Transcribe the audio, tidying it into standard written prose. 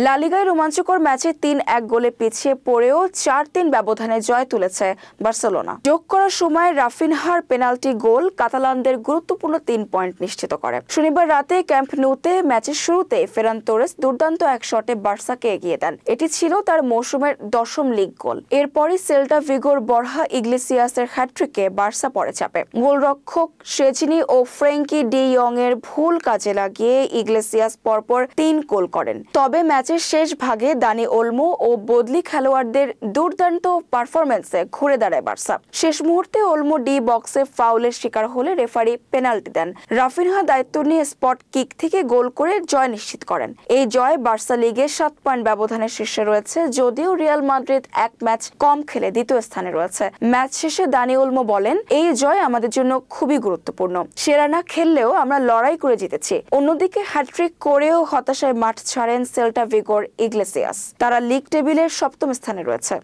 লা লিগায় রোমাঞ্চকর ম্যাচে ৩-১ গোলে পিছিয়ে পড়েও ৪-৩ ব্যবধানে জয় তুলেছে বার্সেলোনা। যোগ করার সময় রাফিনহার পেনাল্টি গোল কাতালানদের গুরুত্বপূর্ণ ৩ পয়েন্ট নিশ্চিত করে। শনিবার রাতে ক্যাম্প নুতে ম্যাচের শুরুতে ফেরান তোরেস দুর্দান্ত এক শটে বার্সাকে এগিয়ে দেন। এটি ছিল তার মৌসুমের ১০ম লিগ গোল। এরপরই সেল্টা ভিগোর বরহা ইগলেসিয়াসের হ্যাটট্রিকে বার্সা পড়ে চাপে। গোলরক্ষক শেজনি ও ফ্র্যাঙ্কি ডি ইয়ং এর ভুল কাজে লাগিয়ে ইগলেসিয়াস পরপর ৩ গোল করেন। তবে ম্যাচের শেষ ভাগে দানি ওলমো ও বদলি খেলোয়াড়দের দুর্দান্ত পারফরম্যান্সে ঘুরে দাঁড়ায় বার্সা। শেষ মুহূর্তে ওলমো ডি বক্সে ফাউলের শিকার হলে রেফারি পেনাল্টি দেন। রাফিনহা দায়িত্ব নিয়ে স্পট কিক থেকে গোল করে জয় নিশ্চিত করেন। এই জয় বার্সা লিগে ৭ পয়েন্ট ব্যবধানে শীর্ষে রয়েছে, যদিও রিয়াল মাদ্রিদ এক ম্যাচ কম খেলে দ্বিতীয় স্থানে রয়েছে। ম্যাচ শেষে দানি ওলমো বলেন, এই জয় আমাদের জন্য খুবই গুরুত্বপূর্ণ। সেরা না খেললেও আমরা লড়াই করে জিতেছি। অন্যদিকে হ্যাটট্রিক করেও হতাশায় মাঠ ছাড়েন সেল্টা ভিগোর ইগলেসিয়াস। তারা লিগ টেবিলের ৭ম স্থানে রয়েছে।